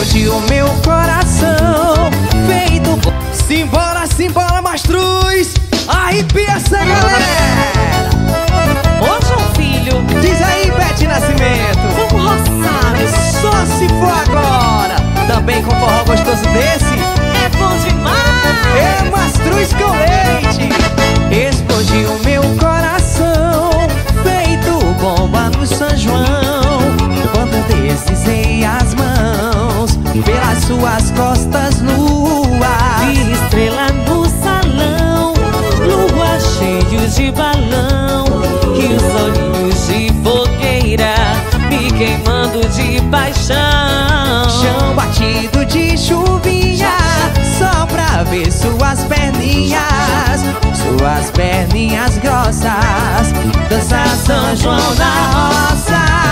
explodiu o meu coração, feito... Simbora, simbora, Mastruz! Arrepia essa galera! Ô, João Filho, Diz aí, Bete Nascimento! vamos roçar. Só se for agora! Também com forró gostoso desse, É bom demais. é Mastruz com leite! Explodiu meu coração, feito bomba no São João, quando deslizei as mãos pelas suas costas nuas. Vi estrela no salão, lua cheios de balão, e os olhinhos de fogueira me queimando de paixão. Chão batido de chuvinha, só pra ver suas perninhas grossas, dançar São João na roça.